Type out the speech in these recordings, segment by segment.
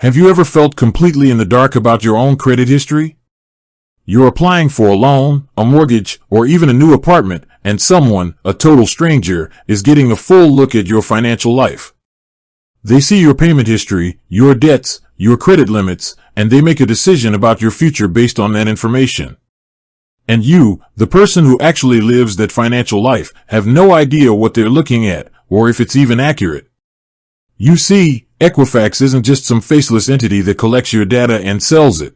Have you ever felt completely in the dark about your own credit history? You're applying for a loan, a mortgage, or even a new apartment, and someone, a total stranger, is getting a full look at your financial life. They see your payment history, your debts, your credit limits, and they make a decision about your future based on that information. And you, the person who actually lives that financial life, have no idea what they're looking at, or if it's even accurate. You see, Equifax isn't just some faceless entity that collects your data and sells it.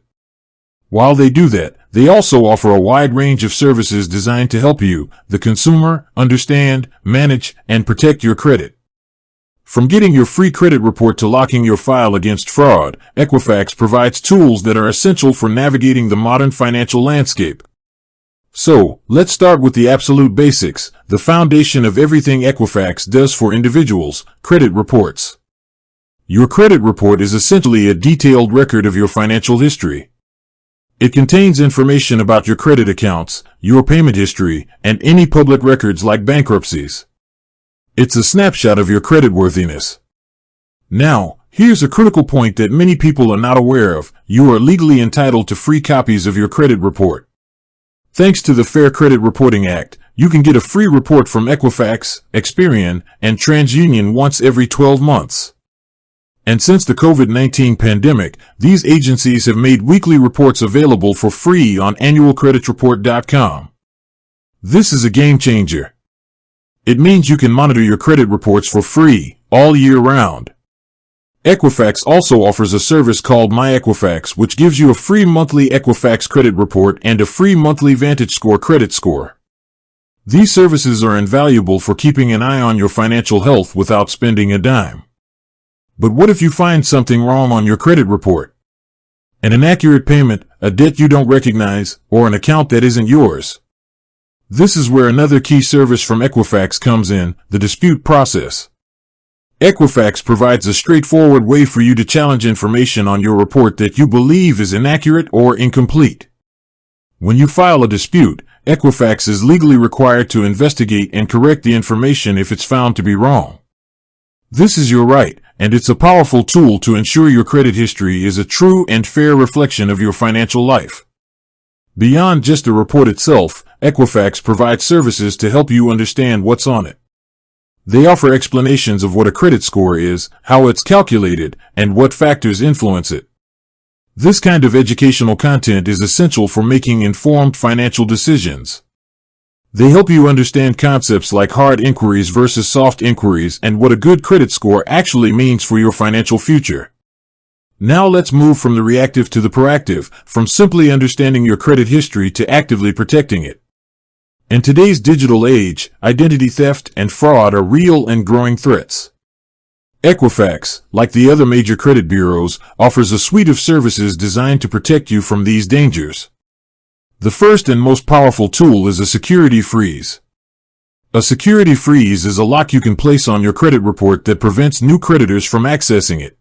While they do that, they also offer a wide range of services designed to help you, the consumer, understand, manage, and protect your credit. From getting your free credit report to locking your file against fraud, Equifax provides tools that are essential for navigating the modern financial landscape. So, let's start with the absolute basics, the foundation of everything Equifax does for individuals: credit reports. Your credit report is essentially a detailed record of your financial history. It contains information about your credit accounts, your payment history, and any public records like bankruptcies. It's a snapshot of your creditworthiness. Now, here's a critical point that many people are not aware of: you are legally entitled to free copies of your credit report. Thanks to the Fair Credit Reporting Act, you can get a free report from Equifax, Experian, and TransUnion once every 12 months. And since the COVID-19 pandemic, these agencies have made weekly reports available for free on annualcreditreport.com. This is a game changer. It means you can monitor your credit reports for free, all year round. Equifax also offers a service called MyEquifax, which gives you a free monthly Equifax credit report and a free monthly VantageScore credit score. These services are invaluable for keeping an eye on your financial health without spending a dime. But what if you find something wrong on your credit report? An inaccurate payment, a debt you don't recognize, or an account that isn't yours? This is where another key service from Equifax comes in: the dispute process. Equifax provides a straightforward way for you to challenge information on your report that you believe is inaccurate or incomplete. When you file a dispute, Equifax is legally required to investigate and correct the information if it's found to be wrong. This is your right, and it's a powerful tool to ensure your credit history is a true and fair reflection of your financial life. Beyond just the report itself, Equifax provides services to help you understand what's on it. They offer explanations of what a credit score is, how it's calculated, and what factors influence it. This kind of educational content is essential for making informed financial decisions. They help you understand concepts like hard inquiries versus soft inquiries and what a good credit score actually means for your financial future. Now let's move from the reactive to the proactive, from simply understanding your credit history to actively protecting it. In today's digital age, identity theft and fraud are real and growing threats. Equifax, like the other major credit bureaus, offers a suite of services designed to protect you from these dangers. The first and most powerful tool is a security freeze. A security freeze is a lock you can place on your credit report that prevents new creditors from accessing it.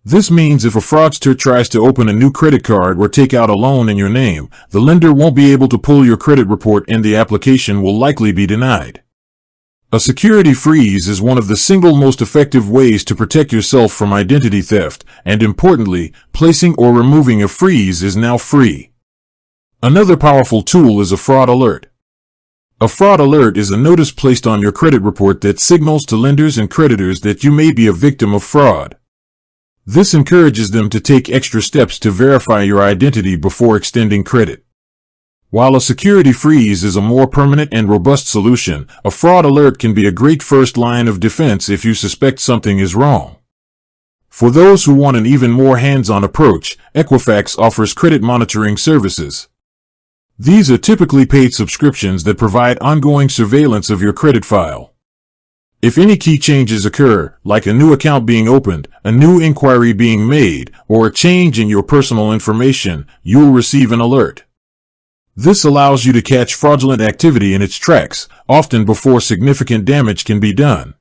This means if a fraudster tries to open a new credit card or take out a loan in your name, the lender won't be able to pull your credit report and the application will likely be denied. A security freeze is one of the single most effective ways to protect yourself from identity theft, and importantly, placing or removing a freeze is now free. Another powerful tool is a fraud alert. A fraud alert is a notice placed on your credit report that signals to lenders and creditors that you may be a victim of fraud. This encourages them to take extra steps to verify your identity before extending credit. While a security freeze is a more permanent and robust solution, a fraud alert can be a great first line of defense if you suspect something is wrong. For those who want an even more hands-on approach, Equifax offers credit monitoring services. These are typically paid subscriptions that provide ongoing surveillance of your credit file. If any key changes occur, like a new account being opened, a new inquiry being made, or a change in your personal information, you'll receive an alert. This allows you to catch fraudulent activity in its tracks, often before significant damage can be done.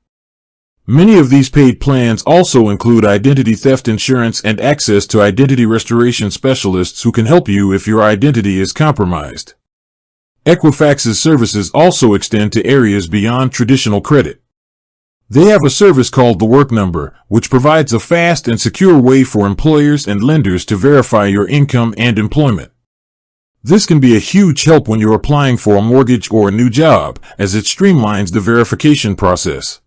Many of these paid plans also include identity theft insurance and access to identity restoration specialists who can help you if your identity is compromised. Equifax's services also extend to areas beyond traditional credit. They have a service called the Work Number, which provides a fast and secure way for employers and lenders to verify your income and employment. This can be a huge help when you're applying for a mortgage or a new job, as it streamlines the verification process.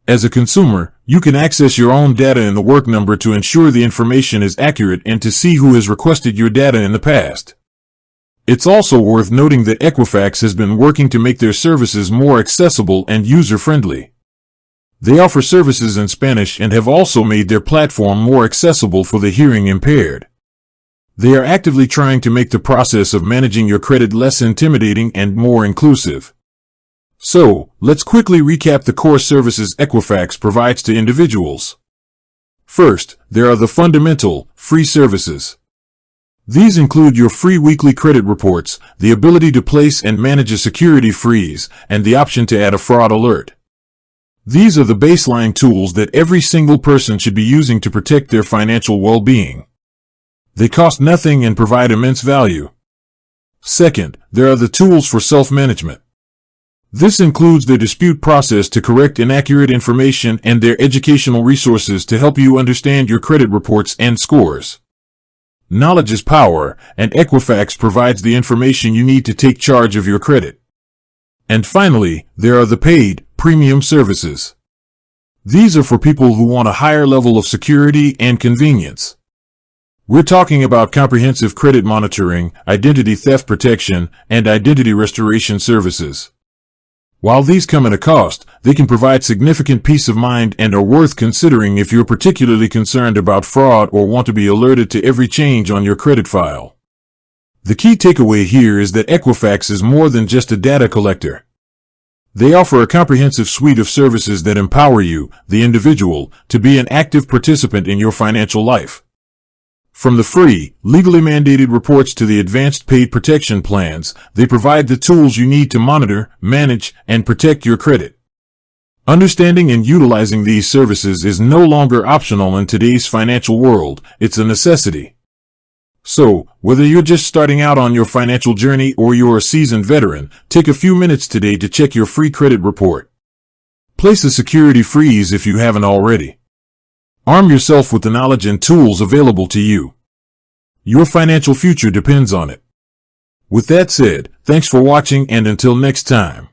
As a consumer, you can access your own data in the Work Number to ensure the information is accurate and to see who has requested your data in the past. It's also worth noting that Equifax has been working to make their services more accessible and user-friendly. They offer services in Spanish and have also made their platform more accessible for the hearing impaired. They are actively trying to make the process of managing your credit less intimidating and more inclusive. So, let's quickly recap the core services Equifax provides to individuals. First, there are the fundamental, free services. These include your free weekly credit reports, the ability to place and manage a security freeze, and the option to add a fraud alert. These are the baseline tools that every single person should be using to protect their financial well-being. They cost nothing and provide immense value. Second, there are the tools for self-management. This includes their dispute process to correct inaccurate information and their educational resources to help you understand your credit reports and scores. Knowledge is power, and Equifax provides the information you need to take charge of your credit. And finally, there are the paid, premium services. These are for people who want a higher level of security and convenience. We're talking about comprehensive credit monitoring, identity theft protection, and identity restoration services. While these come at a cost, they can provide significant peace of mind and are worth considering if you're particularly concerned about fraud or want to be alerted to every change on your credit file. The key takeaway here is that Equifax is more than just a data collector. They offer a comprehensive suite of services that empower you, the individual, to be an active participant in your financial life. From the free, legally mandated reports to the advanced paid protection plans, they provide the tools you need to monitor, manage, and protect your credit. Understanding and utilizing these services is no longer optional in today's financial world, it's a necessity. So, whether you're just starting out on your financial journey or you're a seasoned veteran, take a few minutes today to check your free credit report. Place a security freeze if you haven't already. Arm yourself with the knowledge and tools available to you. Your financial future depends on it. With that said, thanks for watching and until next time.